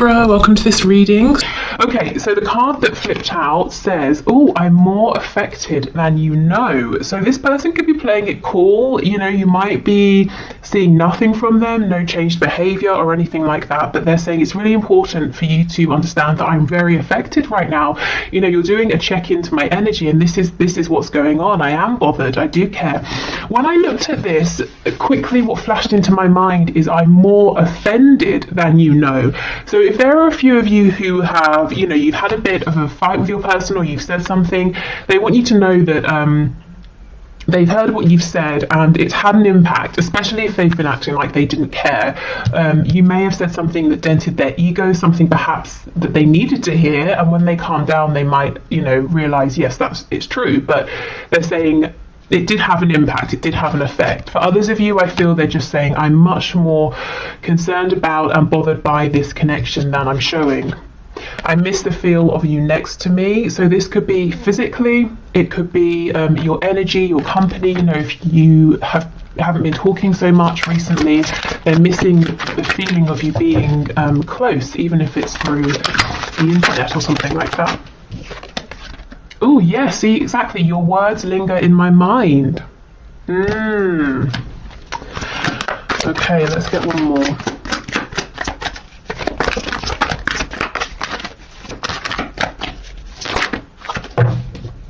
Libra, welcome to this reading. Okay, so the card that flipped out says, oh, I'm more affected than you know. So this person could be playing it cool. You know, you might be seeing nothing from them, no changed behavior or anything like that, but they're saying it's really important for you to understand that I'm very affected right now. You know, you're doing a check into my energy, and this is what's going on. I am bothered. I do care. When I looked at this, quickly what flashed into my mind is I'm more offended than you know. So if there are a few of you who have, you know, you've had a bit of a fight with your person, or you've said something, they want you to know that they've heard what you've said and it's had an impact, especially if they've been acting like they didn't care. You may have said something that dented their ego, something perhaps that they needed to hear, and when they calm down they might, you know, realize, yes, it's true, but they're saying it did have an impact, it did have an effect. For others of you, I feel they're just saying, I'm much more concerned about and bothered by this connection than I'm showing. I miss the feel of you next to me. So this could be physically, it could be your energy, your company. You know, if you haven't been talking so much recently, they're missing the feeling of you being close, even if it's through the internet or something like that. Oh, yeah, see, exactly. Your words linger in my mind. Okay, let's get one more.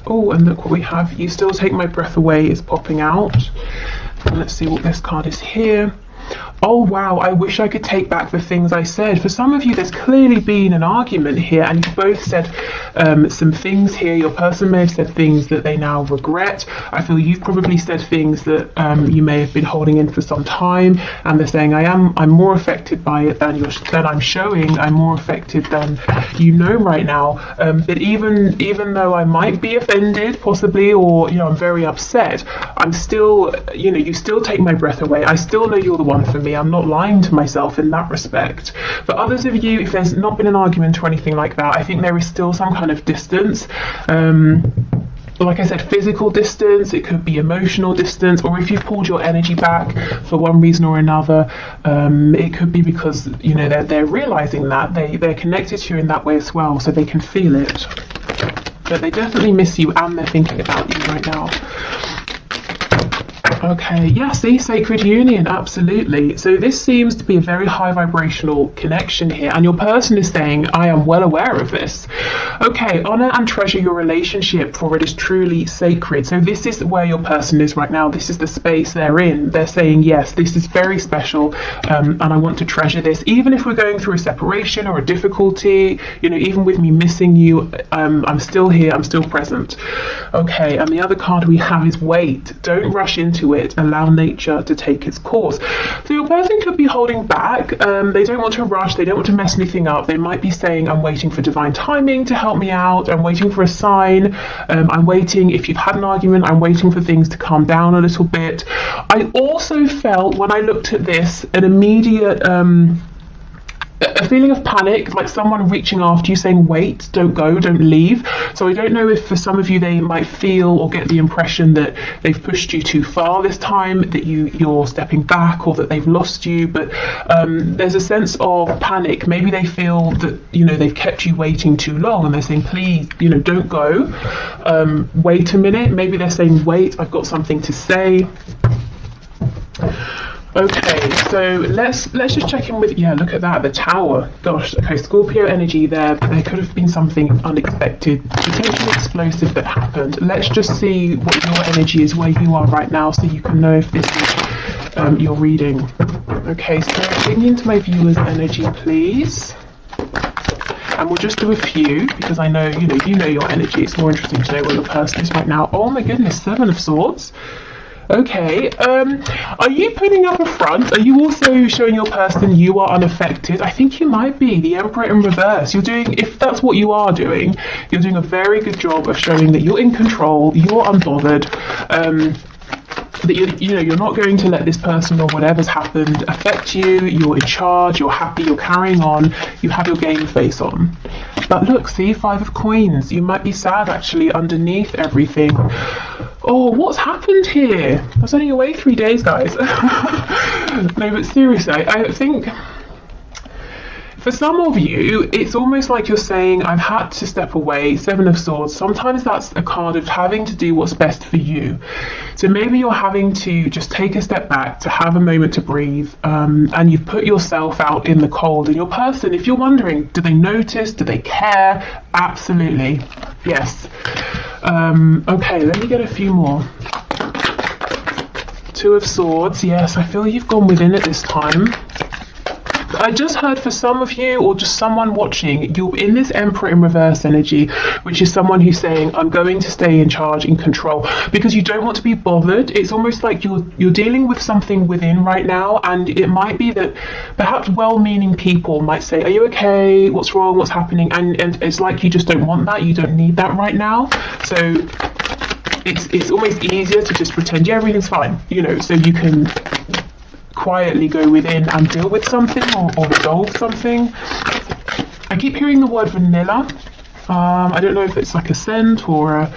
Oh, and look what we have. You still take my breath away is popping out. And let's see what this card is here. Oh wow, I wish I could take back the things I said. For some of you, there's clearly been an argument here, and you've both said some things here. Your person may have said things that they now regret. I feel you've probably said things that you may have been holding in for some time, and they're saying, I'm more affected by it than I'm showing. I'm more affected than you know right now. But even though I might be offended, possibly, or you know, I'm very upset, I'm still, you know, you still take my breath away. I still know you're the one for me. I'm not lying to myself in that respect. For others of you, if there's not been an argument or anything like that, I think there is still some kind of distance. Like I said, physical distance, it could be emotional distance, or if you've pulled your energy back for one reason or another, it could be because, you know, they're realizing that they're connected to you in that way as well, so they can feel it. But they definitely miss you, and they're thinking about you right now. Okay, yeah, see, sacred union, absolutely. So this seems to be a very high vibrational connection here, and your person is saying, I am well aware of this. Okay, honor and treasure your relationship, for it is truly sacred. So this is where your person is right now. This is the space they're in. They're saying, yes, this is very special, and I want to treasure this. Even if we're going through a separation or a difficulty, you know, even with me missing you, I'm still here, I'm still present. Okay, and the other card we have is wait. Don't rush into it, allow nature to take its course. So your person could be holding back. They don't want to rush, they don't want to mess anything up. They might be saying, I'm waiting for divine timing to help me out, I'm waiting for a sign, I'm waiting, if you've had an argument, I'm waiting for things to calm down a little bit. I also felt, when I looked at this, an immediate a feeling of panic, like someone reaching after you saying, wait, don't go, don't leave. So I don't know if for some of you they might feel or get the impression that they've pushed you too far this time, that you're stepping back, or that they've lost you, but there's a sense of panic. Maybe they feel that, you know, they've kept you waiting too long, and they're saying, please, you know, don't go, wait a minute. Maybe they're saying, wait, I've got something to say. Okay, so let's just check in with, yeah, look at that, the Tower. Gosh, okay, Scorpio energy there, but there could have been something unexpected, potentially explosive that happened. Let's just see what your energy is, where you are right now, so you can know if this is your reading. Okay, so bring into my viewer's energy, please. And we'll just do a few, because I know, you know your energy. It's more interesting to know where your person is right now. Oh my goodness, Seven of Swords. Okay, are you putting up a front? Are you also showing your person you are unaffected? I think you might be. The Emperor in reverse. You're doing, if that's what you are doing, you're doing a very good job of showing that you're in control, you're unbothered, that you're not going to let this person or whatever's happened affect you. You're in charge, you're happy, you're carrying on, you have your game face on. But look, see, Five of Coins. You might be sad actually underneath everything. Oh, what's happened here? I was only away 3 days, guys. No, but seriously, I think For some of you, it's almost like you're saying, I've had to step away. Seven of Swords. Sometimes that's a card of having to do what's best for you. So maybe you're having to just take a step back, to have a moment to breathe, and you've put yourself out in the cold. And your person, if you're wondering, do they notice? Do they care? Absolutely. Yes. Okay, let me get a few more. Two of Swords. Yes, I feel you've gone within it this time. I just heard for some of you, or just someone watching, you're in this Emperor in reverse energy, which is someone who's saying, I'm going to stay in charge, in control, because you don't want to be bothered. It's almost like you're dealing with something within right now, and it might be that perhaps well-meaning people might say, are you okay? What's wrong? What's happening? And it's like you just don't want that. You don't need that right now. So it's almost easier to just pretend, yeah, everything's fine, you know, so you can quietly go within and deal with something or resolve something. I keep hearing the word vanilla. I don't know if it's like a scent or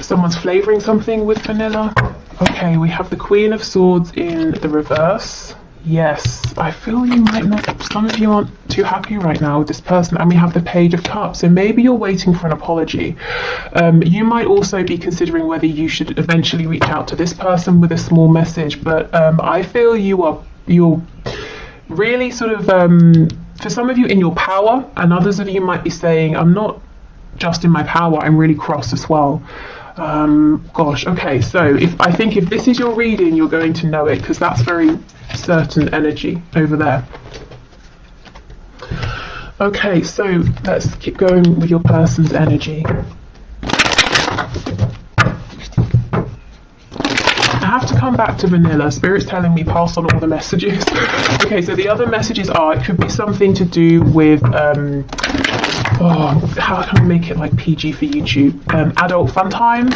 someone's flavoring something with vanilla. Okay, we have the Queen of Swords in the reverse. Yes, I feel you might not, some of you aren't too happy right now with this person, and we have the Page of Cups, so maybe you're waiting for an apology. You might also be considering whether you should eventually reach out to this person with a small message, but I feel you're really sort of, for some of you, in your power, and others of you might be saying, I'm not just in my power, I'm really cross as well. Gosh, okay, so I think if this is your reading, you're going to know it, because that's very certain energy over there. Okay, so let's keep going with your person's energy. I have to come back to vanilla. Spirit's telling me pass on all the messages. Okay, so the other messages are, it could be something to do with how can I make it like PG for YouTube? Adult fun time,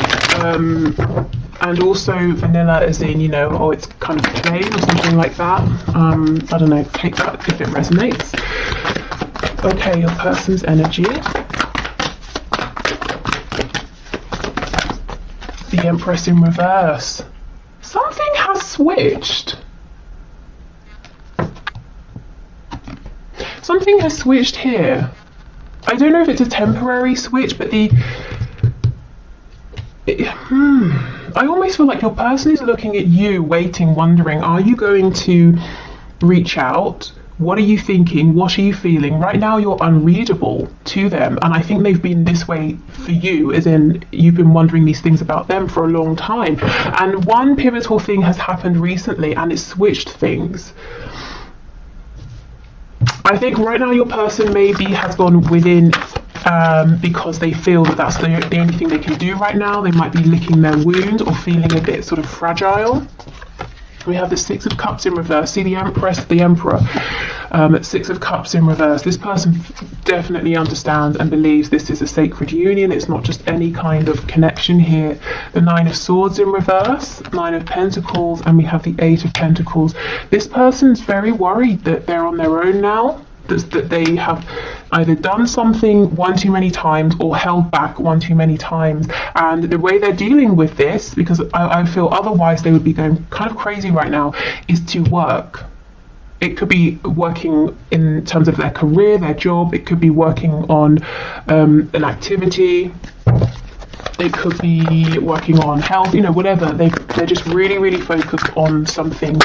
and also vanilla as in, you know, oh, it's kind of plain or something like that. I don't know, take that if it resonates. Okay, your person's energy. The Empress in reverse. Something has switched. Something has switched here. I don't know if it's a temporary switch, but I almost feel like your person is looking at you, waiting, wondering, are you going to reach out? What are you thinking? What are you feeling? Right now you're unreadable to them, and I think they've been this way for you, as in you've been wondering these things about them for a long time. And one pivotal thing has happened recently, and it's switched things. I think right now your person maybe has gone within because they feel that that's the only thing they can do right now. They might be licking their wound or feeling a bit sort of fragile. We have the Six of Cups in reverse. See the Empress, the Emperor. Six of Cups in reverse. This person definitely understands and believes this is a sacred union. It's not just any kind of connection here. The Nine of Swords in reverse, Nine of Pentacles, and we have the Eight of Pentacles. This person's very worried that they're on their own now, that they have either done something one too many times or held back one too many times. And the way they're dealing with this, because I feel otherwise they would be going kind of crazy right now, is to work. It could be working in terms of their career, their job. It could be working on an activity. It could be working on health, you know, whatever. They're just really, really focused on something.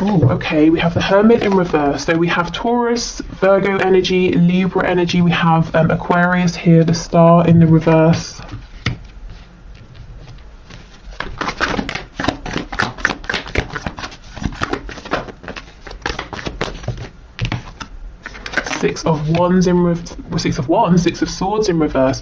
Oh, okay, we have the Hermit in reverse. So we have Taurus, Virgo energy, Libra energy. We have Aquarius here, the Star in the reverse. Six of Swords in reverse.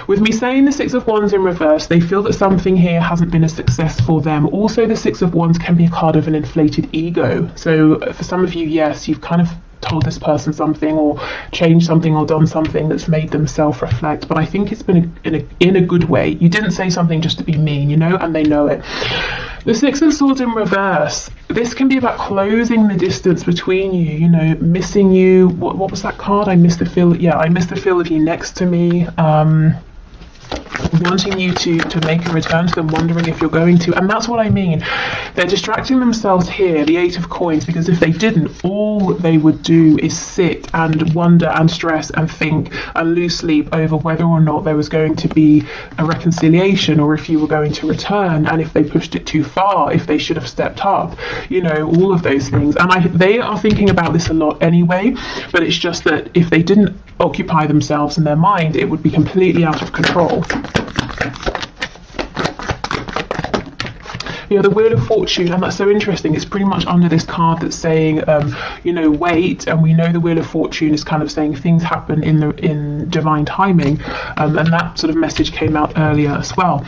With me saying the Six of Wands in reverse, they feel that something here hasn't been a success for them. Also, the Six of Wands can be a card of an inflated ego. So for some of you, yes, you've kind of told this person something or changed something or done something that's made them self-reflect, but I think it's been in a good way. You didn't say something just to be mean, you know, and they know it. The Six of Swords in reverse, this can be about closing the distance between you, you know, missing you. What was that card? I miss the feel of you next to me. wanting you to make a return to them, wondering if you're going to. And that's what I mean. They're distracting themselves here, the Eight of Coins, because if they didn't, all they would do is sit and wonder and stress and think and lose sleep over whether or not there was going to be a reconciliation, or if you were going to return, and if they pushed it too far, if they should have stepped up, you know, all of those things. And they are thinking about this a lot anyway, but it's just that if they didn't occupy themselves in their mind, it would be completely out of control. Yeah, the Wheel of Fortune, and that's so interesting. It's pretty much under this card that's saying, you know, wait. And we know the Wheel of Fortune is kind of saying things happen in divine timing, and that sort of message came out earlier as well.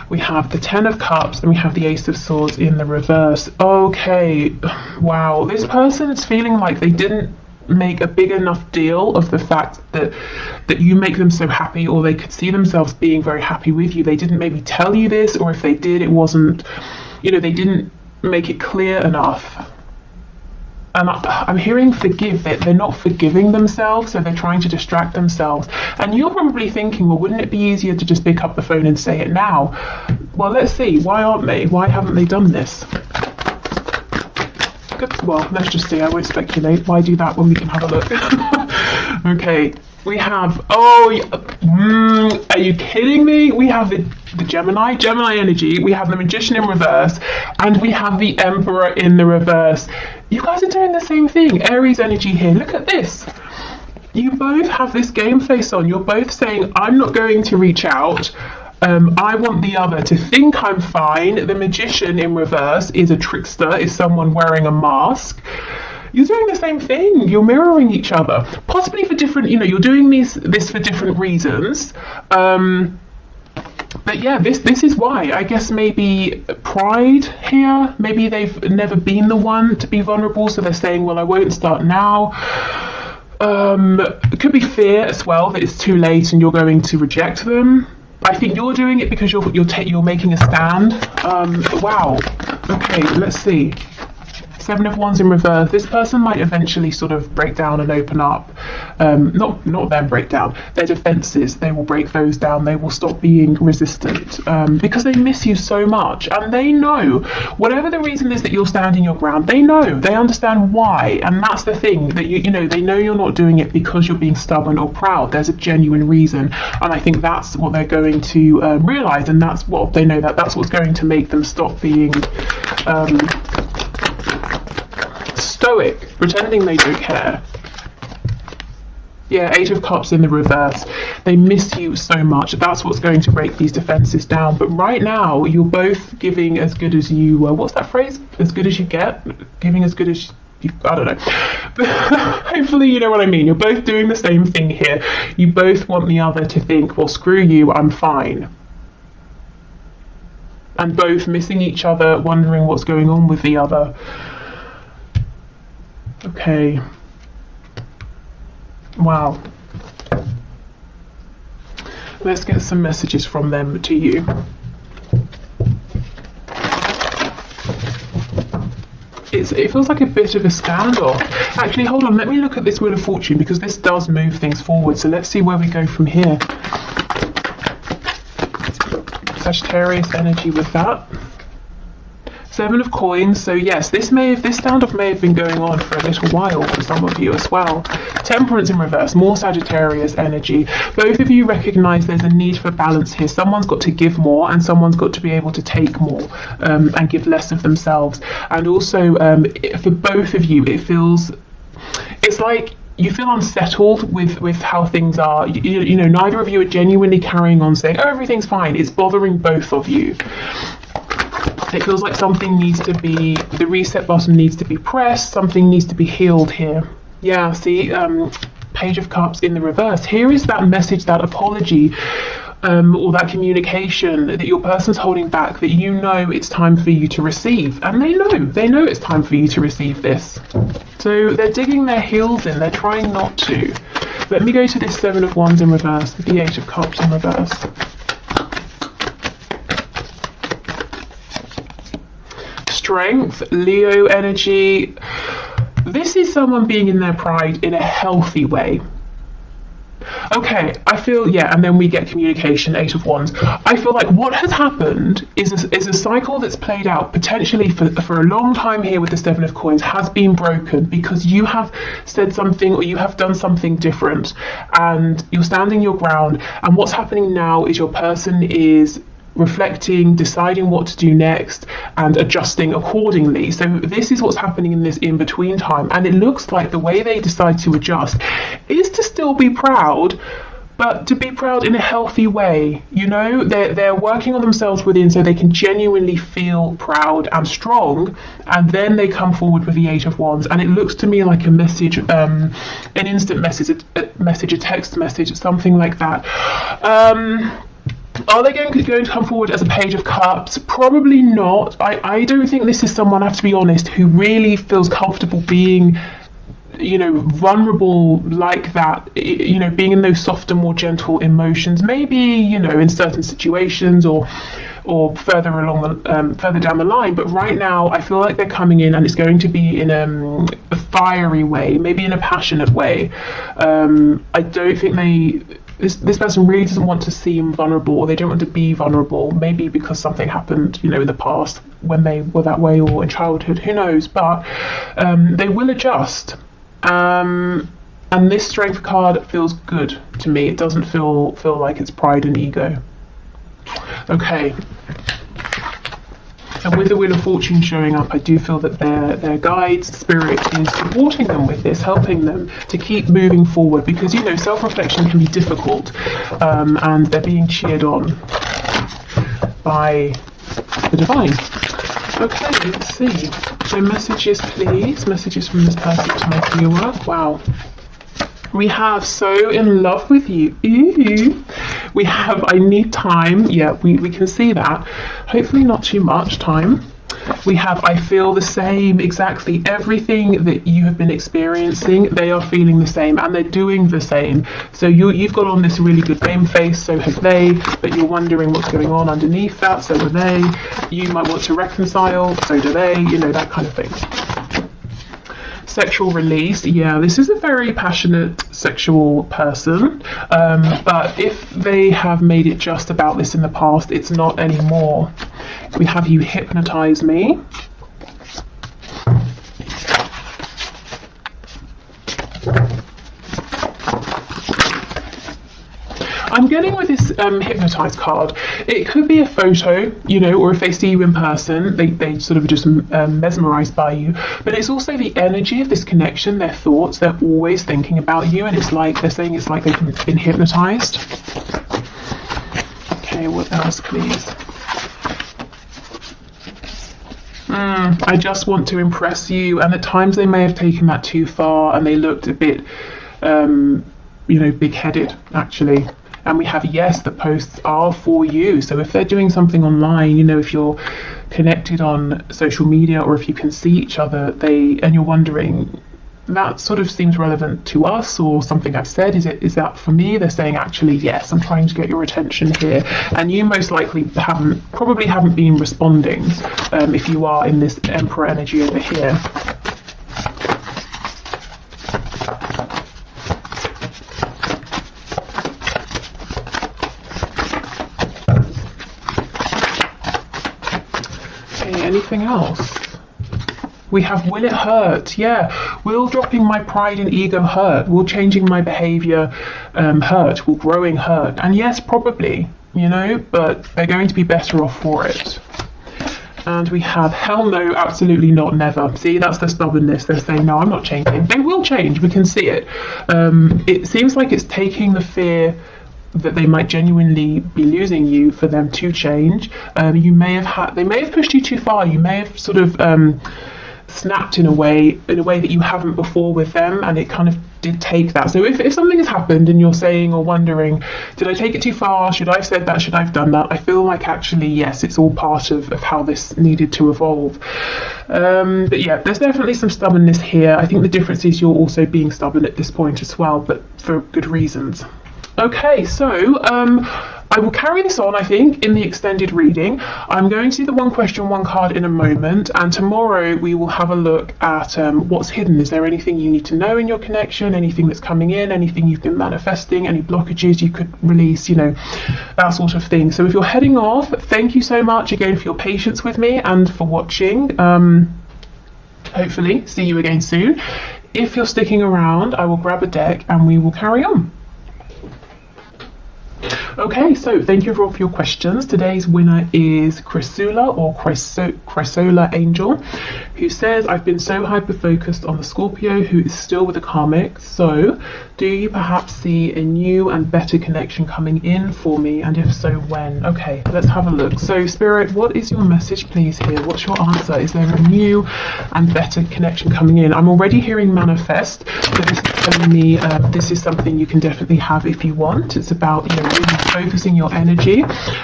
We have the Ten of Cups and we have the Ace of Swords in the reverse. Okay, wow, this person is feeling like they didn't make a big enough deal of the fact that you make them so happy, or they could see themselves being very happy with you. They didn't maybe tell you this, or if they did, it wasn't, you know, they didn't make it clear enough. And I'm hearing forgive. They're not forgiving themselves, so they're trying to distract themselves. And you're probably thinking, well, wouldn't it be easier to just pick up the phone and say it now? Well, let's see. Why aren't they? Why haven't they done this? Well, let's just see. I won't speculate. Why do that when we can have a look? Okay, we have, are you kidding me? We have the Gemini energy, we have the Magician in reverse, and we have the Emperor in the reverse. You guys are doing the same thing. Aries energy here. Look at this. You both have this game face on. You're both saying, I'm not going to reach out. I want the other to think I'm fine. The Magician in reverse is a trickster, is someone wearing a mask. You're doing the same thing. You're mirroring each other, possibly for different, you know, you're doing this for different reasons. But yeah, this is why. I guess maybe pride here. Maybe they've never been the one to be vulnerable, so they're saying, well, I won't start now. It could be fear as well, that it's too late and you're going to reject them. I think you're doing it because you're making a stand. Wow. Okay, let's see. Seven of Wands in reverse. This person might eventually sort of break down and open up. Not them break down. Their defenses, they will break those down. They will stop being resistant because they miss you so much, and they know whatever the reason is that you're standing your ground. They know. They understand why, and that's the thing, that you know, they know you're not doing it because you're being stubborn or proud. There's a genuine reason, and I think that's what they're going to realize, and that's what they know, that's what's going to make them stop being stoic, pretending they don't care. Yeah, Eight of Cups in the reverse. They miss you so much. That's what's going to break these defenses down. But right now, you're both giving as good as you... what's that phrase? As good as you get? Giving as good as you... I don't know. But hopefully you know what I mean. You're both doing the same thing here. You both want the other to think, well, screw you, I'm fine. And both missing each other, wondering what's going on with the other. Okay. Wow. Let's get some messages from them to you. It feels like a bit of a standoff. Actually, hold on. Let me look at this Wheel of Fortune, because this does move things forward. So let's see where we go from here. Sagittarius energy with that. Seven of Coins. So yes, this standoff may have been going on for a little while for some of you as well. Temperance in reverse, more Sagittarius energy. Both of you recognize there's a need for balance here. Someone's got to give more, and someone's got to be able to take more and give less of themselves. And also for both of you, it's like you feel unsettled with how things are. You know, neither of you are genuinely carrying on saying, oh, everything's fine. It's bothering both of you. It feels like something needs to be, the reset button needs to be pressed, something needs to be healed here. Yeah, see, Page of Cups in the reverse. Here is that message, that apology, or that communication that your person's holding back, that you know it's time for you to receive. And they know it's time for you to receive this. So they're digging their heels in, they're trying not to. Let me go to this Seven of Wands in reverse, with the Eight of Cups in reverse. Strength, Leo energy. This is someone being in their pride in a healthy way. Okay, I feel, yeah, and then we get communication, Eight of Wands. I feel like what has happened is a cycle that's played out potentially for a long time here with the Seven of Coins has been broken because you have said something or you have done something different and you're standing your ground. And what's happening now is your person is reflecting, deciding what to do next, and adjusting accordingly. So this is what's happening in this in-between time, and it looks like the way they decide to adjust is to still be proud, but to be proud in a healthy way. You know, they're working on themselves within so they can genuinely feel proud and strong, and then they come forward with the Eight of Wands, and it looks to me like a message, an instant message, a text message, something like that. Are they going to come forward as a Page of Cups? Probably not. I don't think this is someone, I have to be honest, who really feels comfortable being, you know, vulnerable like that, you know, being in those softer, more gentle emotions, maybe, you know, in certain situations or further along the further down the line. But right now I feel like they're coming in and it's going to be in a fiery way, maybe in a passionate way. I don't think this person really doesn't want to seem vulnerable, or they don't want to be vulnerable, maybe because something happened, you know, in the past when they were that way, or in childhood, who knows. But they will adjust, and this Strength card feels good to me. It doesn't feel like it's pride and ego. Okay, and with the Wheel of Fortune showing up, I do feel that their guides, spirit, is supporting them with this, helping them to keep moving forward, because, you know, self-reflection can be difficult, and they're being cheered on by the divine. Okay, let's see. So messages, please. Messages from this person to make you work. Wow. We have So in Love with You. Ooh. We have I Need Time. Yeah, we can see that. Hopefully not too much time. We have I Feel the Same. Exactly everything that you have been experiencing, they are feeling the same and they're doing the same. So you've got on this really good game face, so have they, but you're wondering what's going on underneath that, so are they. You might want to reconcile, so do they, you know, that kind of thing. Sexual release, yeah, this is a very passionate sexual person, but if they have made it just about this in the past, it's not anymore. We have You Hypnotize Me. I'm getting with this hypnotized card, it could be a photo, you know, or if they see you in person, they sort of just mesmerized by you, but it's also the energy of this connection, their thoughts, they're always thinking about you, and it's like they're saying it's like they've been hypnotized. Okay, what else, please? I just want to impress you, and at times they may have taken that too far and they looked a bit, you know, big-headed, actually. And we have Yes, the posts are for you. So if they're doing something online, you know, if you're connected on social media or if you can see each other, and you're wondering, that sort of seems relevant to us or something I've said, is that for me? They're saying, actually, yes, I'm trying to get your attention here. And you most likely probably haven't been responding if you are in this Emperor energy over here. Anything else? We have Will It Hurt? Yeah. Will dropping my pride and ego hurt? Will changing my behavior hurt? Will growing hurt? And yes, probably, you know, but they're going to be better off for it. And we have Hell No, absolutely not, never. See, that's the stubbornness. They're saying, no, I'm not changing. They will change. We can see it. It seems like it's taking the fear that they might genuinely be losing you for them to change. They may have pushed you too far. You may have sort of snapped in a way that you haven't before with them, and it kind of did take that. So if something has happened and you're saying or wondering, did I take it too far? Should I have said that? Should I have done that? I feel like actually, yes, it's all part of how this needed to evolve. But yeah, there's definitely some stubbornness here. I think the difference is you're also being stubborn at this point as well, but for good reasons. Okay, so I will carry this on, I think, in the extended reading. I'm going to do the one question, one card in a moment, and tomorrow we will have a look at what's hidden. Is there anything you need to know in your connection, anything that's coming in, anything you've been manifesting, any blockages you could release, you know, that sort of thing. So if you're heading off, thank you so much again for your patience with me and for watching. Hopefully see you again soon. If you're sticking around, I will grab a deck and we will carry on. Okay, so thank you for all of your questions. Today's winner is Chrysula, or Chrysola Angel, who says, I've been so hyper-focused on the Scorpio who is still with the karmic, so do you perhaps see a new and better connection coming in for me, and if so, when? Okay, let's have a look. So Spirit, what is your message please here? What's your answer? Is there a new and better connection coming in? I'm already hearing manifest, so this is telling me this is something you can definitely have if you want. It's about, you know, really focusing your energy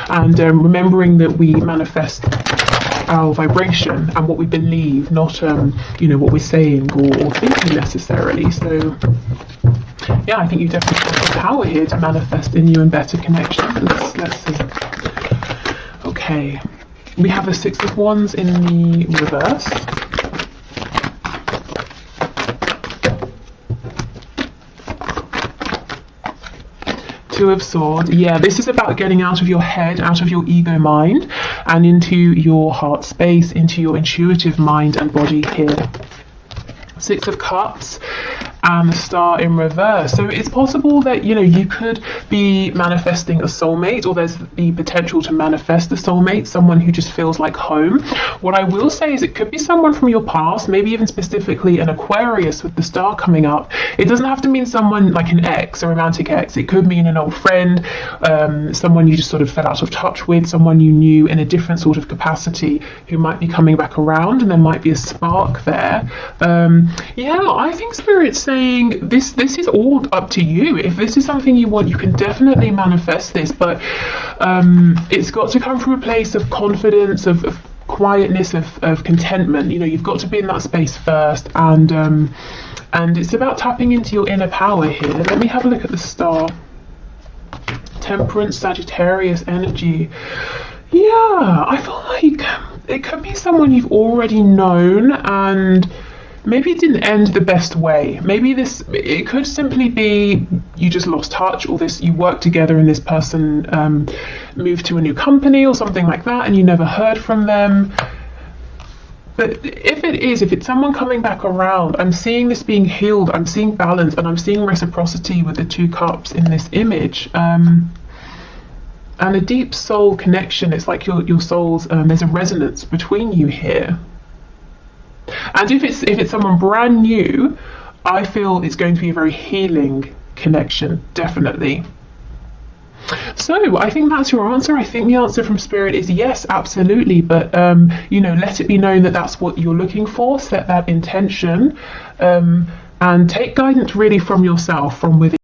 and remembering that we manifest our vibration and what we believe, not you know, what we're saying or thinking necessarily. So yeah, I think you definitely have the power here to manifest a new and better connection. Let's see. Okay, we have a Six of Wands in the reverse. Two of Swords. Yeah, this is about getting out of your head, out of your ego mind, and into your heart space, into your intuitive mind and body here. Six of Cups and the Star in reverse. So it's possible that, you know, you could be manifesting a soulmate, or there's the potential to manifest a soulmate, someone who just feels like home. What I will say is it could be someone from your past, maybe even specifically an Aquarius with the Star coming up. It doesn't have to mean someone like an ex, a romantic ex. It could mean an old friend, someone you just sort of fell out of touch with, someone you knew in a different sort of capacity who might be coming back around, and there might be a spark there. Yeah, I think Spirit's saying this is all up to you. If this is something you want, you can definitely manifest this, but it's got to come from a place of confidence, of quietness, of contentment. You know, you've got to be in that space first, and it's about tapping into your inner power here. Let me have a look at the Star. Temperance, Sagittarius energy. Yeah, I feel like it could be someone you've already known, and maybe it didn't end the best way. Maybe it could simply be you just lost touch, or you worked together and this person moved to a new company or something like that, and you never heard from them. But if it's someone coming back around, I'm seeing this being healed, I'm seeing balance, and I'm seeing reciprocity with the Two Cups in this image. And a deep soul connection. It's like your souls, there's a resonance between you here. And if it's someone brand new, I feel it's going to be a very healing connection, definitely. So I think that's your answer. I think the answer from Spirit is yes, absolutely. But you know, let it be known that that's what you're looking for. Set that intention, and take guidance really from yourself, from within.